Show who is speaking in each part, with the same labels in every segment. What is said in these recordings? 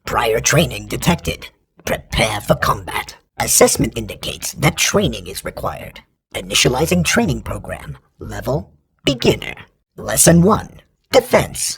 Speaker 1: Prior training detected. Prepare for combat. Assessment indicates that training is required. Initializing training program. Level Beginner. Lesson 1. Defense.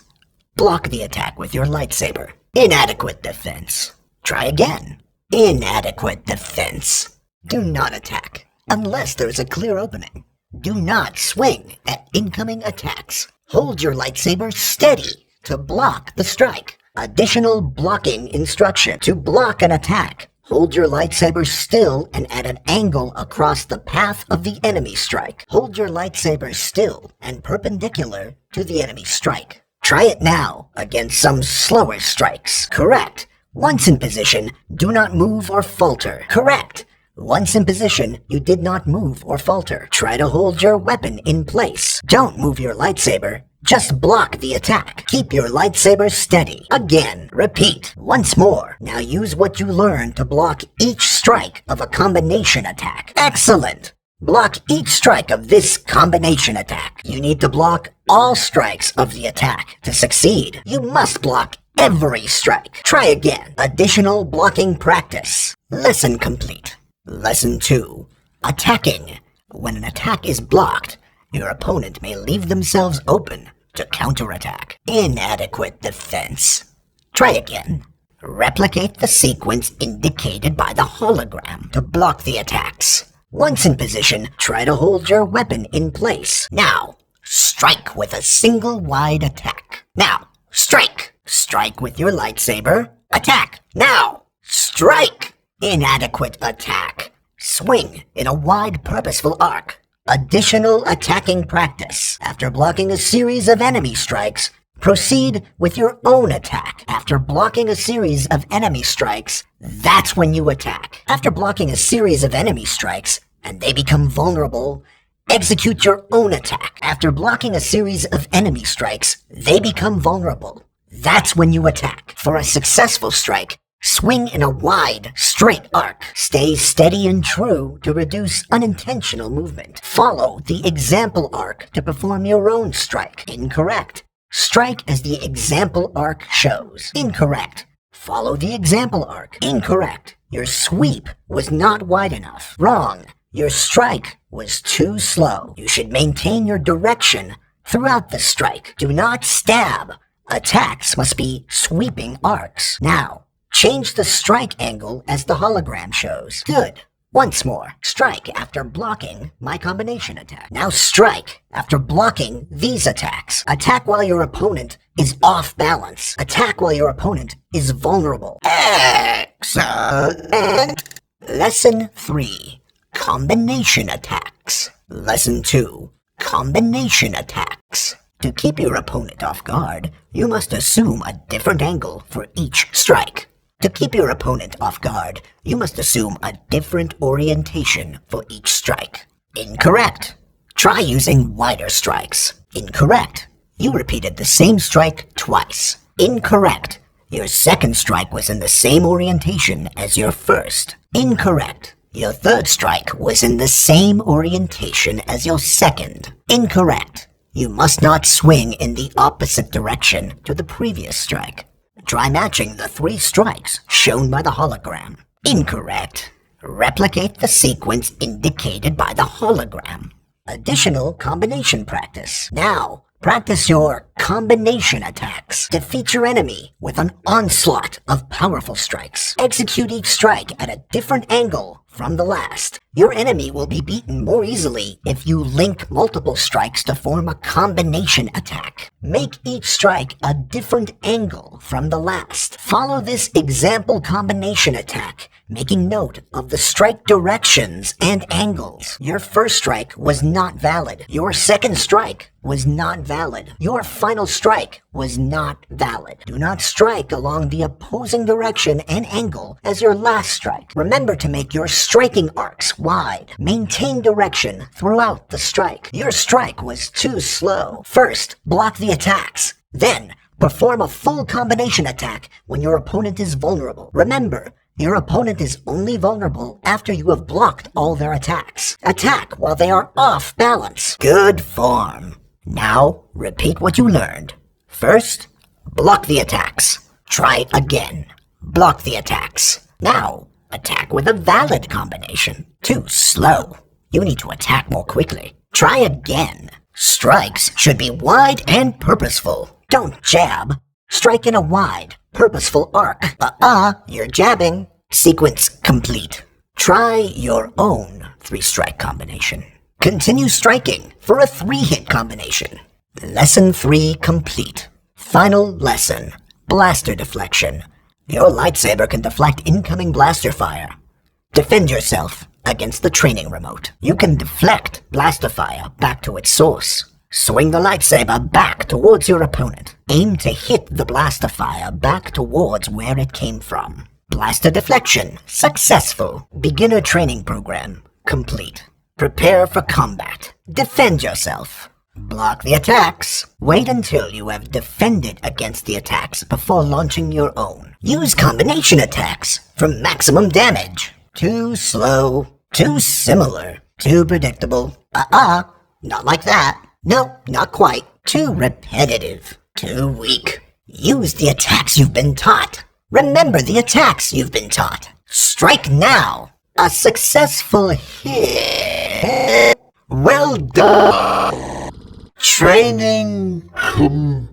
Speaker 1: Block the attack with your lightsaber. Inadequate defense. Try again. Inadequate defense. Do not attack unless there is a clear opening. Do not swing at incoming attacks. Hold your lightsaber steady to block the strike. Additional blocking instruction. To block an attack, hold your lightsaber still and at an angle across the path of the enemy strike. Hold your lightsaber still and perpendicular to the enemy strike. Try it now against some slower strikes. Correct. Once in position, do not move or falter. Correct. Once in position, you did not move or falter. Try to hold your weapon in place. Don't move your lightsaber. Just block the attack. Keep your lightsaber steady. Again, repeat. Once more. Now use what you learned to block each strike of a combination attack. Excellent! Block each strike of this combination attack. You need to block all strikes of the attack to succeed. You must block every strike. Try again. Additional blocking practice. Lesson complete. Lesson 2. Attacking. When an attack is blocked, your opponent may leave themselves open to counterattack. Inadequate defense. Try again. Replicate the sequence indicated by the hologram to block the attacks. Once in position, try to hold your weapon in place. Now, strike with a single wide attack. Now, strike! Strike with your lightsaber. Attack! Now, strike! Inadequate attack. Swing in a wide purposeful arc. Additional attacking practice. After blocking a series of enemy strikes, proceed with your own attack. After blocking a series of enemy strikes, that's when you attack. After blocking a series of enemy strikes, and they become vulnerable, execute your own attack. After blocking a series of enemy strikes, they become vulnerable. That's when you attack. For a successful strike, swing in a wide, straight arc. Stay steady and true to reduce unintentional movement. Follow the example arc to perform your own strike. Incorrect. Strike as the example arc shows. Incorrect. Follow the example arc. Incorrect. Your sweep was not wide enough. Wrong. Your strike was too slow. You should maintain your direction throughout the strike. Do not stab. Attacks must be sweeping arcs. Now, change the strike angle as the hologram shows. Good. Once more. Strike after blocking my combination attack. Now strike after blocking these attacks. Attack while your opponent is off balance. Attack while your opponent is vulnerable. Excellent. Lesson 3. Combination attacks. Lesson 2. Combination attacks. To keep your opponent off guard, you must assume a different angle for each strike. To keep your opponent off guard, you must assume a different orientation for each strike. Incorrect. Try using wider strikes. Incorrect. You repeated the same strike twice. Incorrect. Your second strike was in the same orientation as your first. Incorrect. Your third strike was in the same orientation as your second. Incorrect. You must not swing in the opposite direction to the previous strike. Try matching the 3 strikes shown by the hologram. Incorrect. Replicate the sequence indicated by the hologram. Additional combination practice. Now, practice your combination attacks. Defeat your enemy with an onslaught of powerful strikes. Execute each strike at a different angle from the last. Your enemy will be beaten more easily if you link multiple strikes to form a combination attack. Make each strike a different angle from the last. Follow this example combination attack, making note of the strike directions and angles. Your first strike was not valid. Your second strike was not valid. Your final strike was not valid. Do not strike along the opposing direction and angle as your last strike. Remember to make your striking arcs wide. Maintain direction throughout the strike. Your strike was too slow. First, block the attacks. Then, perform a full combination attack when your opponent is vulnerable. Remember, your opponent is only vulnerable after you have blocked all their attacks. Attack while they are off balance. Good form. Now, repeat what you learned. First, block the attacks. Try again. Block the attacks. Now, attack with a valid combination. Too slow. You need to attack more quickly. Try again. Strikes should be wide and purposeful. Don't jab. Strike in a wide, purposeful arc. You're jabbing. Sequence complete. Try your own 3-strike combination. Continue striking for a 3-hit combination. Lesson 3 complete. Final lesson. Blaster deflection. Your lightsaber can deflect incoming blaster fire. Defend yourself against the training remote. You can deflect blaster fire back to its source. Swing the lightsaber back towards your opponent. Aim to hit the blaster fire back towards where it came from. Blaster deflection successful. Beginner training program complete. Prepare for combat. Defend yourself. Block the attacks. Wait until you have defended against the attacks before launching your own. Use combination attacks for maximum damage. Too slow. Too similar. Too predictable. Not like that. No, not quite. Too repetitive. Too weak. Use the attacks you've been taught. Remember the attacks you've been taught. Strike now. A successful hit. Well done. Training complete.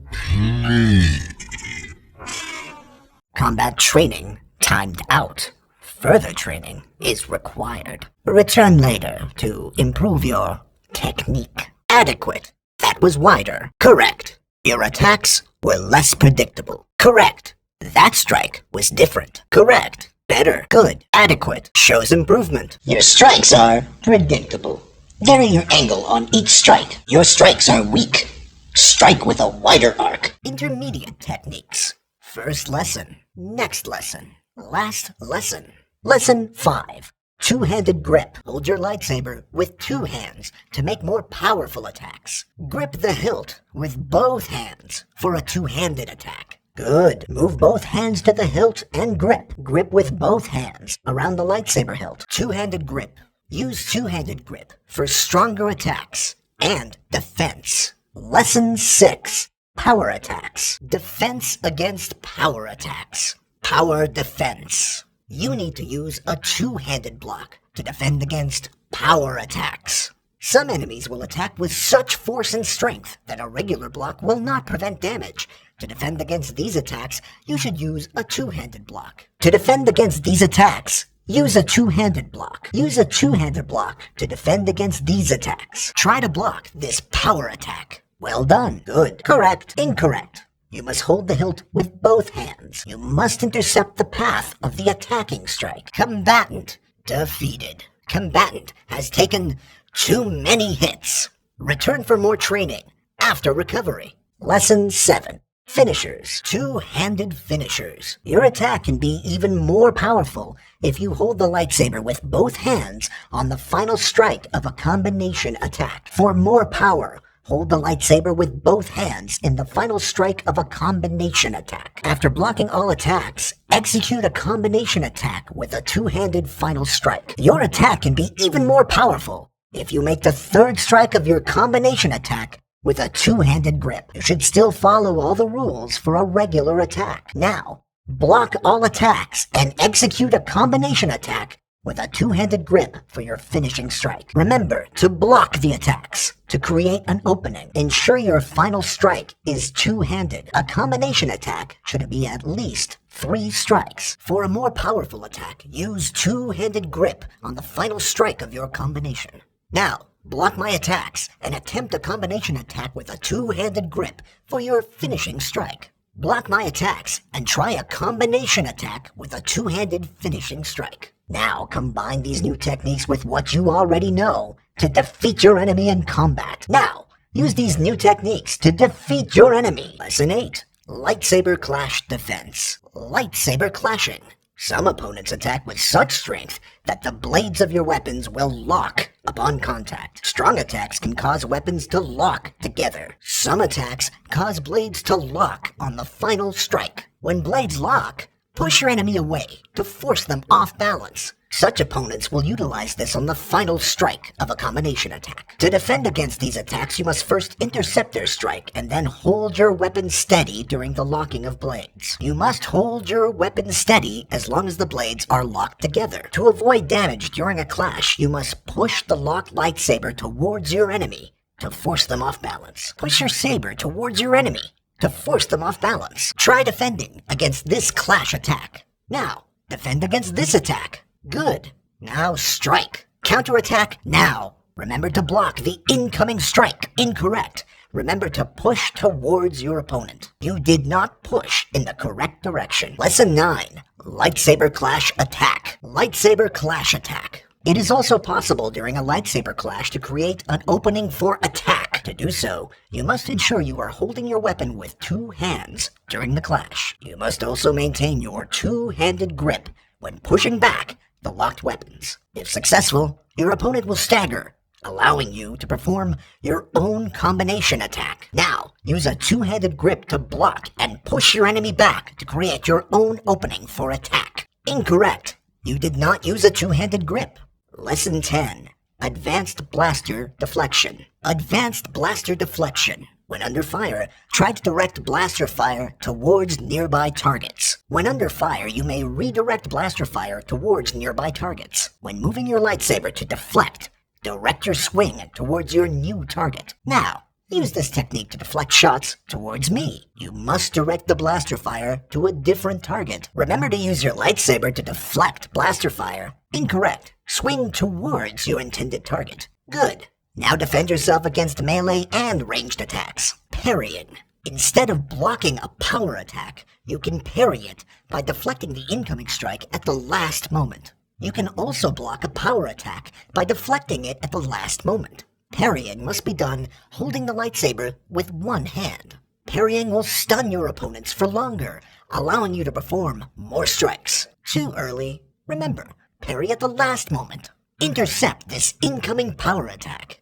Speaker 1: Combat training timed out. Further training is required. Return later to improve your technique. Adequate. That was wider. Correct. Your attacks were less predictable. Correct. That strike was different. Correct. Better. Good. Adequate. Shows improvement. Your strikes are predictable. Vary your angle on each strike. Your strikes are weak. Strike with a wider arc. Intermediate techniques. First lesson. Next lesson. Last lesson. Lesson 5. Two-handed grip. Hold your lightsaber with 2 hands to make more powerful attacks. Grip the hilt with both hands for a 2-handed attack. Good. Move both hands to the hilt and grip. Grip with both hands around the lightsaber hilt. 2-handed grip. Use 2-handed grip for stronger attacks and defense. Lesson 6. Power attacks. Defense against power attacks. Power defense. You need to use a 2-handed block to defend against power attacks. Some enemies will attack with such force and strength that a regular block will not prevent damage. To defend against these attacks, you should use a 2-handed block. To defend against these attacks, use a 2-handed block. Use a 2-handed block to defend against these attacks. Try to block this power attack. Well done. Good. Correct. Incorrect. You must hold the hilt with both hands. You must intercept the path of the attacking strike. Combatant defeated. Combatant has taken too many hits. Return for more training after recovery. Lesson 7. Finishers. 2-handed finishers. Your attack can be even more powerful if you hold the lightsaber with both hands on the final strike of a combination attack. For more power, hold the lightsaber with both hands in the final strike of a combination attack. After blocking all attacks, execute a combination attack with a 2-handed final strike. Your attack can be even more powerful if you make the 3rd strike of your combination attack with a 2-handed grip. You should still follow all the rules for a regular attack. Now, block all attacks and execute a combination attack with a 2-handed grip for your finishing strike. Remember to block the attacks to create an opening. Ensure your final strike is 2-handed. A combination attack should be at least 3 strikes. For a more powerful attack, use 2-handed grip on the final strike of your combination. Now, block my attacks and attempt a combination attack with a 2-handed grip for your finishing strike. Block my attacks and try a combination attack with a 2-handed finishing strike. Now combine these new techniques with what you already know to defeat your enemy in combat. Now, use these new techniques to defeat your enemy. Lesson 8. Lightsaber Clash Defense. Lightsaber clashing. Some opponents attack with such strength that the blades of your weapons will lock upon contact. Strong attacks can cause weapons to lock together. Some attacks cause blades to lock on the final strike. When blades lock, push your enemy away to force them off balance. Such opponents will utilize this on the final strike of a combination attack. To defend against these attacks, you must first intercept their strike and then hold your weapon steady during the locking of blades. You must hold your weapon steady as long as the blades are locked together. To avoid damage during a clash, you must push the locked lightsaber towards your enemy to force them off balance. Push your saber towards your enemy to force them off balance. Try defending against this clash attack. Now, defend against this attack. Good. Now strike. Counterattack now. Remember to block the incoming strike. Incorrect. Remember to push towards your opponent. You did not push in the correct direction. Lesson 9. Lightsaber Clash Attack. Lightsaber Clash Attack. It is also possible during a lightsaber clash to create an opening for attack. To do so, you must ensure you are holding your weapon with 2 hands during the clash. You must also maintain your 2-handed grip when pushing back the locked weapons. If successful, your opponent will stagger, allowing you to perform your own combination attack. Now, use a 2-handed grip to block and push your enemy back to create your own opening for attack. Incorrect. You did not use a 2-handed grip. Lesson 10. Advanced Blaster Deflection. Advanced Blaster Deflection. When under fire, try to direct blaster fire towards nearby targets. When under fire, you may redirect blaster fire towards nearby targets. When moving your lightsaber to deflect, direct your swing towards your new target. Now, use this technique to deflect shots towards me. You must direct the blaster fire to a different target. Remember to use your lightsaber to deflect blaster fire. Incorrect. Swing towards your intended target. Good. Now defend yourself against melee and ranged attacks. Parrying. Instead of blocking a power attack, you can parry it by deflecting the incoming strike at the last moment. You can also block a power attack by deflecting it at the last moment. Parrying must be done holding the lightsaber with 1 hand. Parrying will stun your opponents for longer, allowing you to perform more strikes. Too early? Remember, parry at the last moment. Intercept this incoming power attack.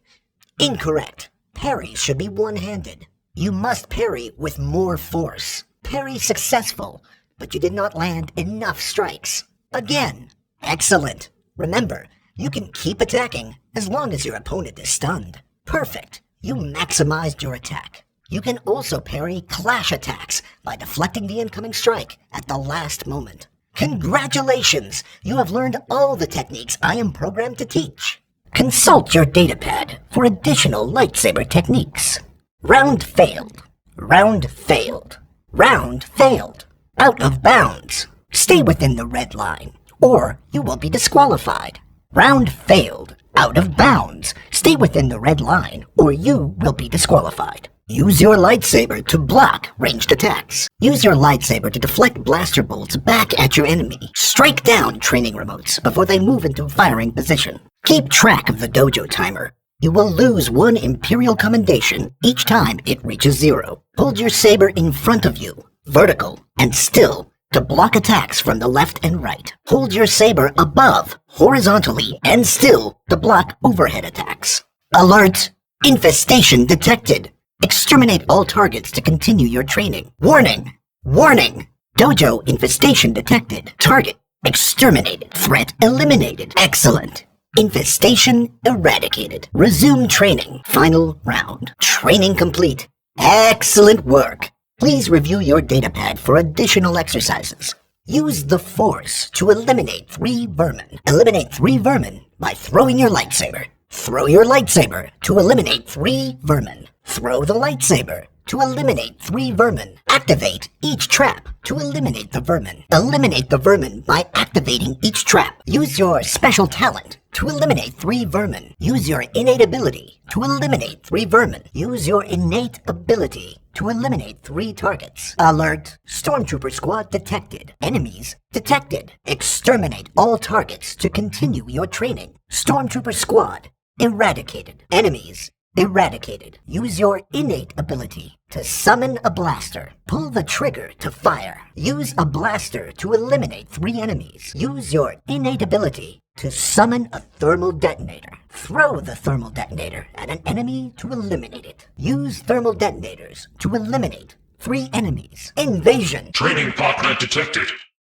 Speaker 1: Incorrect. Parry should be 1-handed. You must parry with more force. Parry successful, but you did not land enough strikes. Again. Excellent. Remember, you can keep attacking as long as your opponent is stunned. Perfect. You maximized your attack. You can also parry clash attacks by deflecting the incoming strike at the last moment. Congratulations! You have learned all the techniques I am programmed to teach. Consult your datapad for additional lightsaber techniques. Round failed. Round failed. Round failed. Out of bounds. Stay within the red line, or you will be disqualified. Round failed. Out of bounds. Stay within the red line, or you will be disqualified. Use your lightsaber to block ranged attacks. Use your lightsaber to deflect blaster bolts back at your enemy. Strike down training remotes before they move into firing position. Keep track of the dojo timer. You will lose 1 Imperial commendation each time it reaches 0. Hold your saber in front of you, vertical and still, to block attacks from the left and right. Hold your saber above, horizontally and still, to block overhead attacks. Alert! Infestation detected. Exterminate all targets to continue your training. Warning! Warning! Dojo infestation detected. Target exterminated. Threat eliminated. Excellent. Infestation eradicated. Resume training. Final round. Training complete. Excellent work. Please review your datapad for additional exercises. Use the Force to eliminate 3 vermin. Eliminate 3 vermin by throwing your lightsaber. Throw your lightsaber to eliminate 3 vermin. Throw the lightsaber to eliminate 3 vermin. Activate each trap to eliminate the vermin. Eliminate the vermin by activating each trap. Use your special talent to eliminate 3 vermin. Use your innate ability to eliminate 3 vermin. Use your innate ability to eliminate 3 targets. Alert! Stormtrooper squad detected. Enemies detected. Exterminate all targets to continue your training. Stormtrooper squad eradicated. Enemies eradicated. Use your innate ability to summon a blaster. Pull the trigger to fire. Use a blaster to eliminate 3 enemies. Use your innate ability to summon a thermal detonator. Throw the thermal detonator at an enemy to eliminate it. Use thermal detonators to eliminate 3 enemies. Invasion.
Speaker 2: Training partner detected.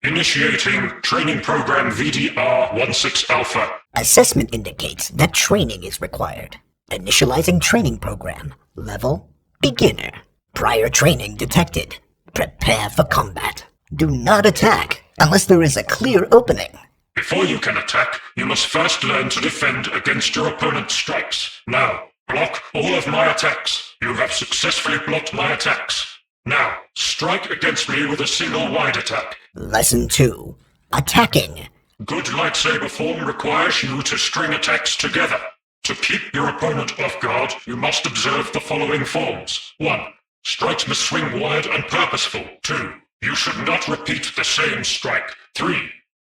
Speaker 2: Initiating Training Program VDR-16 Alpha.
Speaker 1: Assessment indicates that training is required. Initializing training program. Level Beginner. Prior training detected. Prepare for combat. Do not attack unless there is a clear opening.
Speaker 2: Before you can attack, you must first learn to defend against your opponent's strikes. Now, block all of my attacks. You have successfully blocked my attacks. Now, strike against me with a single wide attack.
Speaker 1: Lesson 2. Attacking.
Speaker 2: Good lightsaber form requires you to string attacks together. To keep your opponent off guard, you must observe the following forms. 1. Strikes must swing wide and purposeful. 2. You should not repeat the same strike. 3.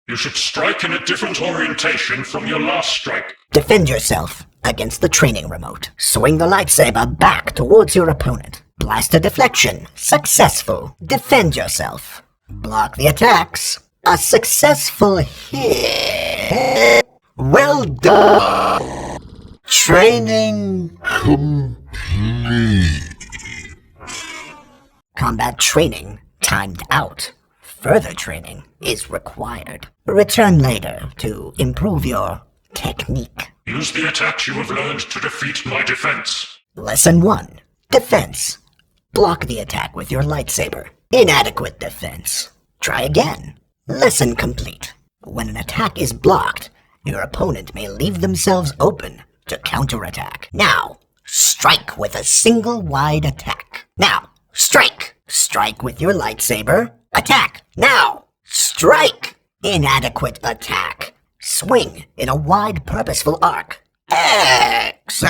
Speaker 2: You should strike in a different orientation from your last strike.
Speaker 1: Defend yourself against the training remote. Swing the lightsaber back towards your opponent. Blaster deflection. Successful. Defend yourself. Block the attacks. A successful hit. Well done. Training complete. Combat training timed out. Further training is required. Return later to improve your technique.
Speaker 2: Use the attacks you have learned to defeat my defense.
Speaker 1: Lesson 1. Defense. Block the attack with your lightsaber. Inadequate defense. Try again. Lesson complete. When an attack is blocked, your opponent may leave themselves open to counterattack. Now, strike with a single wide attack. Now, strike. Strike with your lightsaber. Attack. Now, strike. Inadequate attack. Swing in a wide purposeful arc. Excellent.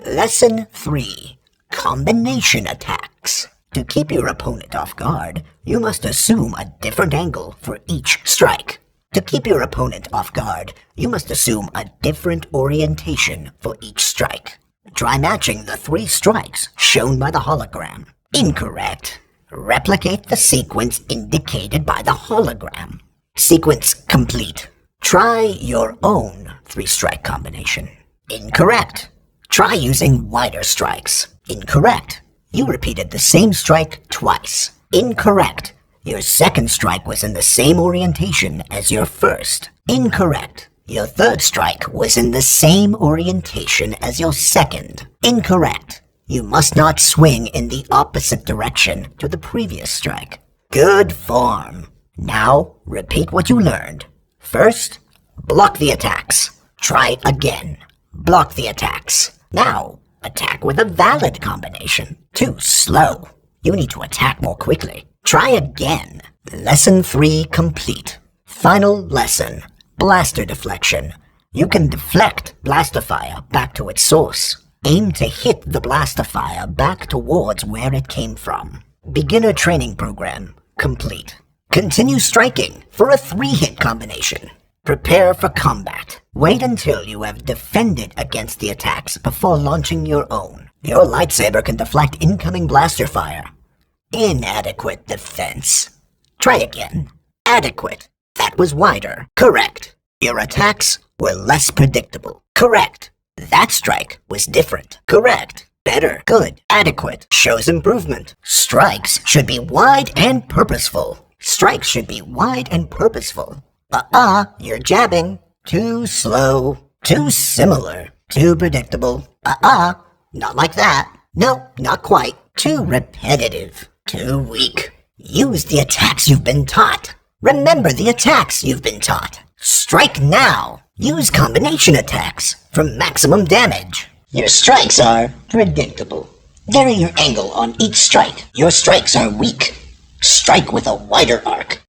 Speaker 1: Lesson 3. Combination attacks. To keep your opponent off guard, you must assume a different angle for each strike. To keep your opponent off guard, you must assume a different orientation for each strike. Try matching the 3 strikes shown by the hologram. Incorrect. Replicate the sequence indicated by the hologram. Sequence complete. Try your own 3-strike combination. Incorrect. Try using wider strikes. Incorrect. You repeated the same strike twice. Incorrect. Your second strike was in the same orientation as your first. Incorrect. Your third strike was in the same orientation as your second. Incorrect. You must not swing in the opposite direction to the previous strike. Good form. Now, repeat what you learned. First, block the attacks. Try again. Block the attacks. Now, attack with a valid combination. Too slow. You need to attack more quickly. Try again. Lesson 3 complete. Final lesson. Blaster deflection. You can deflect blaster fire back to its source. Aim to hit the blaster fire back towards where it came from. Beginner training program complete. Continue striking for a 3-hit combination. Prepare for combat. Wait until you have defended against the attacks before launching your own. Your lightsaber can deflect incoming blaster fire. Inadequate defense. Try again. Adequate. That was wider. Correct. Your attacks were less predictable. Correct. That strike was different. Correct. Better. Good. Adequate. Shows improvement. Strikes should be wide and purposeful. Strikes should be wide and purposeful. You're jabbing. Too slow. Too similar. Too predictable. Not like that. No, not quite. Too repetitive. Too weak. Use the attacks you've been taught. Remember the attacks you've been taught. Strike now. Use combination attacks for maximum damage. Your strikes are predictable. Vary your angle on each strike. Your strikes are weak. Strike with a wider arc.